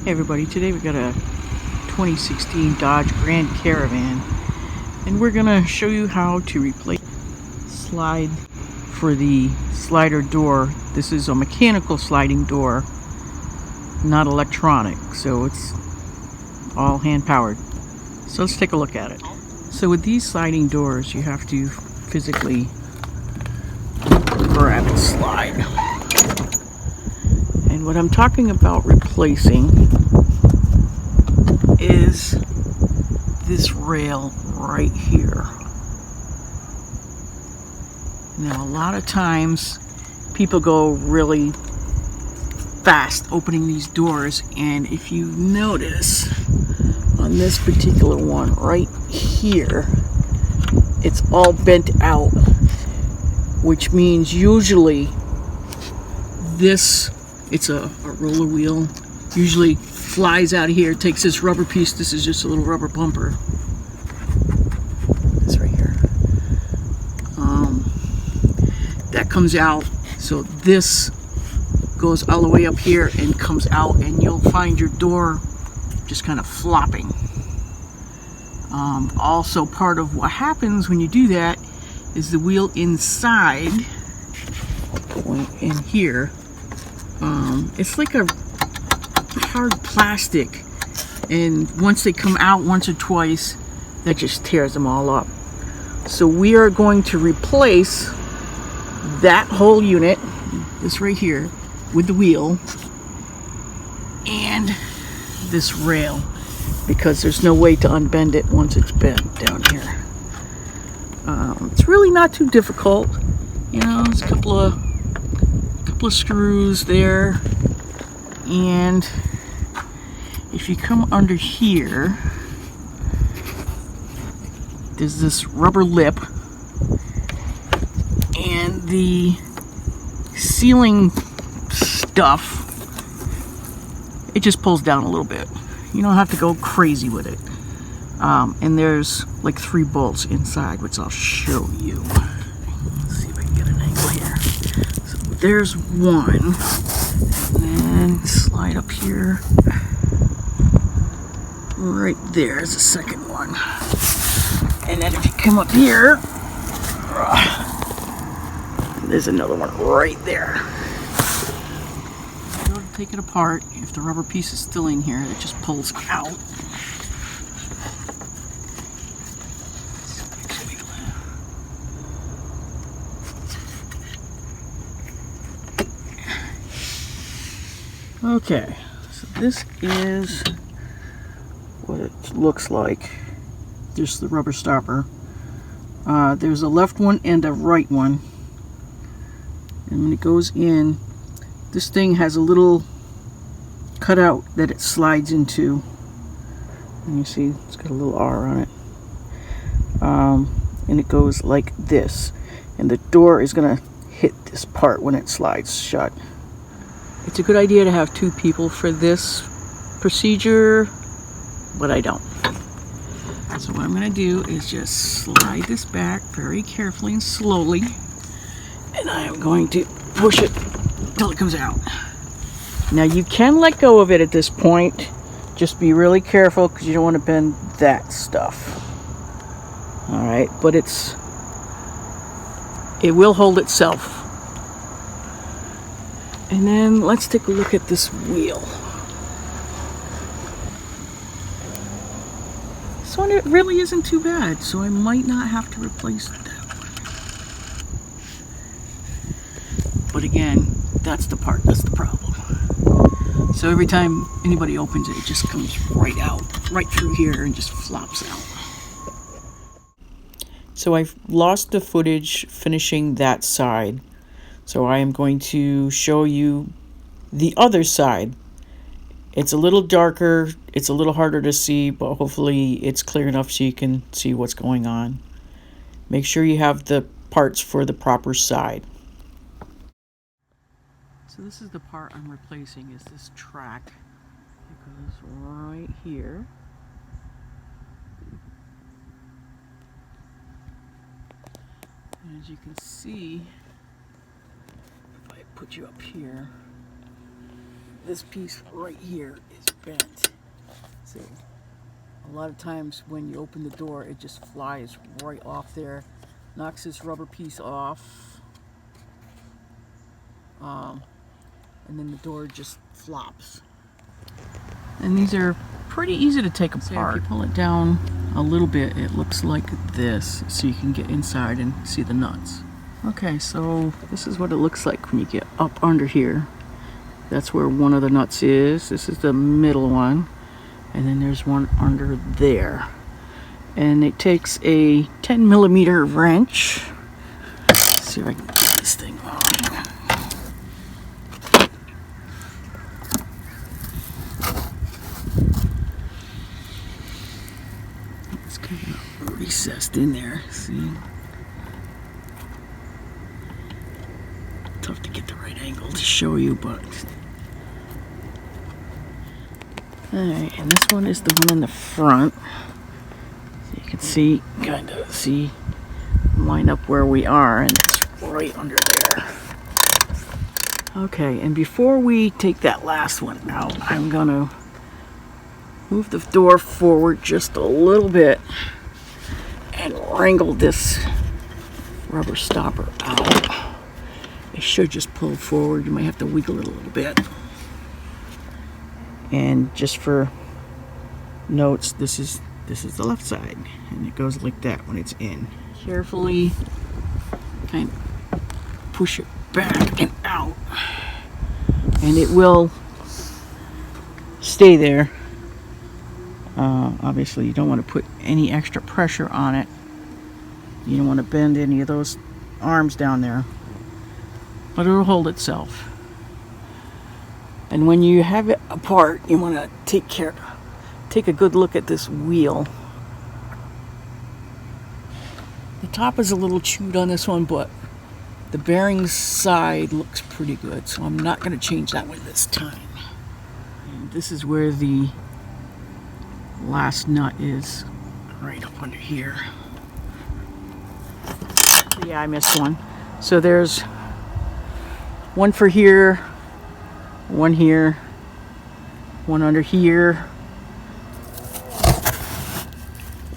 Hey everybody, today we got a 2016 Dodge Grand Caravan and we're gonna show you how to replace slide for the slider door. This is a mechanical sliding door, not electronic, so it's all hand powered. So let's take a look at it. So with these sliding doors you have to physically grab and slide. And what I'm talking about replacing is this rail right here. Now a lot of times people go really fast opening these doors, and if you notice on this particular one right here, it's all bent out, which means usually this, it's a roller wheel, usually flies out of here, takes this rubber piece, this is just a little rubber bumper, this right here, that comes out, so this goes all the way up here and comes out, and you'll find your door just kind of flopping. Also, part of what happens when you do that is the wheel inside, in here, it's like a hard plastic, and once they come out once or twice, that just tears them all up. So we are going to replace that whole unit, this right here, with the wheel and this rail, because there's no way to unbend it once it's bent down here. It's really not too difficult, you know. There's a couple of screws there, and if you come under here, there's this rubber lip, and the sealing stuff, it just pulls down a little bit. You don't have to go crazy with it. And there's like 3 bolts inside, which I'll show you. Let's see if I can get an angle here. So there's one, and then slide up here. Right there is the second one. And then if you come up here, there's another one right there. Go to take it apart. If the rubber piece is still in here, it just pulls out. Okay, so this is what it looks like. Just the rubber stopper. There's a left one and a right one, and when it goes in, this thing has a little cutout that it slides into, and you see it's got a little R on it, and it goes like this, and the door is gonna hit this part when it slides shut. It's a good idea to have 2 people for this procedure, but I don't. So what I'm going to do is just slide this back very carefully and slowly, and I am going to push it until it comes out. Now you can let go of it at this point, just be really careful because you don't want to bend that stuff. Alright, but it will hold itself. And then let's take a look at this wheel. This one, it really isn't too bad, so I might not have to replace that one. But again, that's the part that's the problem. So every time anybody opens it, it just comes right out, right through here, and just flops out. So I've lost the footage finishing that side. So I am going to show you the other side. It's a little darker, it's a little harder to see, but hopefully it's clear enough so you can see what's going on. Make sure you have the parts for the proper side. So this is the part I'm replacing, is this track. It goes right here. And as you can see, if I put you up here, this piece right here is bent. See, a lot of times when you open the door, it just flies right off there, knocks this rubber piece off, and then the door just flops. And these are pretty easy to take apart. So if you pull it down a little bit, it looks like this, so you can get inside and see the nuts. Okay, so this is what it looks like when you get up under here. That's where one of the nuts is. This is the middle one. And then there's one under there. And it takes a 10mm wrench. Let's see if I can get this thing on. It's kind of recessed in there, see? Tough to get the right angle to show you, but alright, and this one is the one in the front. So you can see, kind of see, line up where we are, and it's right under there. Okay, and before we take that last one out, I'm gonna move the door forward just a little bit and wrangle this rubber stopper out. It should just pull forward. You might have to wiggle it a little bit. And just for notes, this is the left side, and it goes like that when it's in. Carefully kind of push it back and out, and it will stay there. Obviously, you don't want to put any extra pressure on it. You don't want to bend any of those arms down there, but it'll hold itself. And when you have it apart, you want to take a good look at this wheel. The top is a little chewed on this one, but the bearing side looks pretty good, so I'm not going to change that one this time. And this is where the last nut is, right up under here. Yeah, I missed one. So there's one for here, one here, one under here,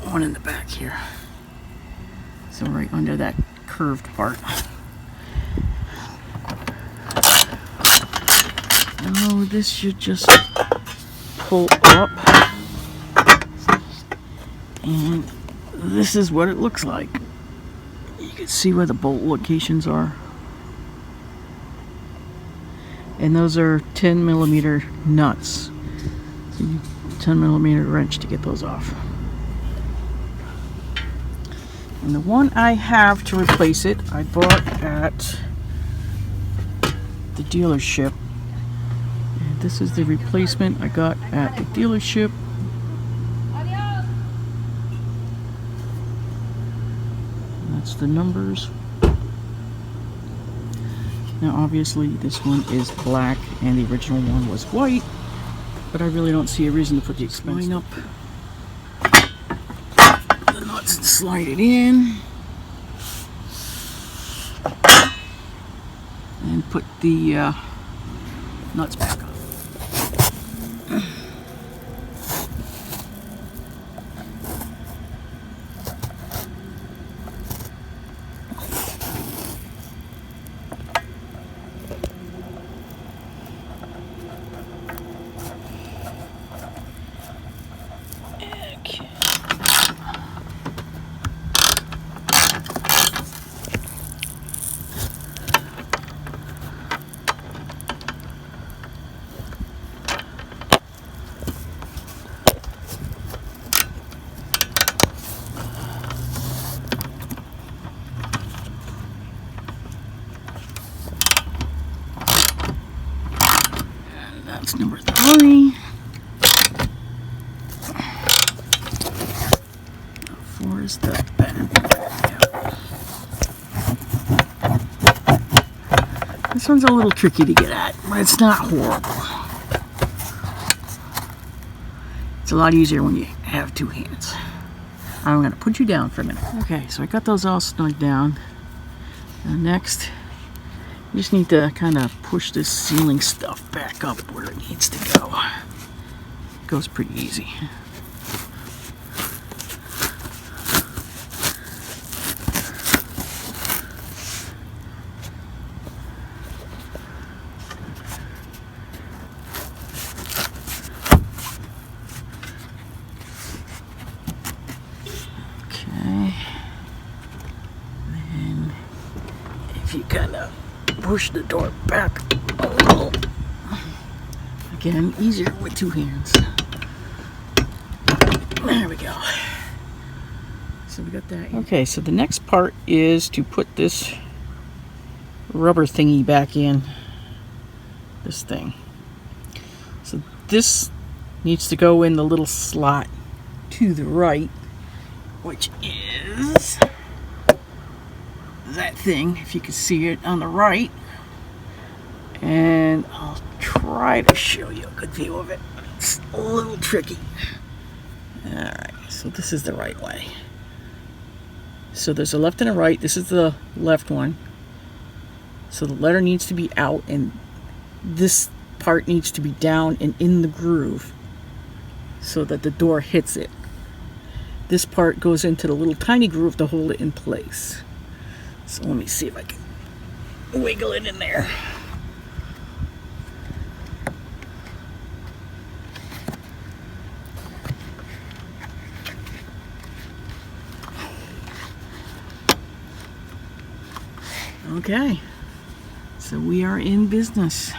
one in the back here. So right under that curved part. Oh, this should just pull up. And this is what it looks like. You can see where the bolt locations are. And those are 10mm nuts. So you 10mm wrench to get those off. And the one I have to replace it, I bought at the dealership. And this is the replacement I got at the dealership. That's the numbers. Now obviously this one is black and the original one was white, but I really don't see a reason to put the expense. Line up the nuts and slide it in, and put the nuts back on. That's number 3. 4 is the back. Yep. This one's a little tricky to get at, but it's not horrible. It's a lot easier when you have 2 hands. I'm going to put you down for a minute. Okay, so I got those all snugged down. And next, you just need to kind of push this ceiling stuff back up where it needs to go. goes pretty easy. Okay. Then if you kind of push the door back a little, again, easier with two hands. There we go. So we got that. Okay, so the next part is to put this rubber thingy back in. This thing. So this needs to go in the little slot to the right, which is that thing, if you can see it on the right. And I'll try to show you a good view of it. It's a little tricky. Alright, so this is the right way. So there's a left and a right. This is the left one. So the letter needs to be out, and this part needs to be down and in the groove so that the door hits it. This part goes into the little tiny groove to hold it in place. So let me see if I can wiggle it in there. Okay, so we are in business.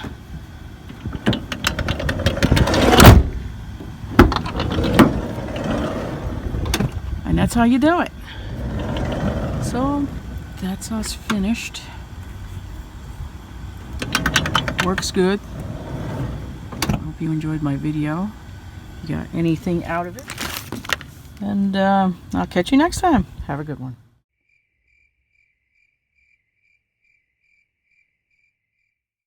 And that's how you do it. So that's us finished. Works good. I hope you enjoyed my video. You got anything out of it. And I'll catch you next time. Have a good one.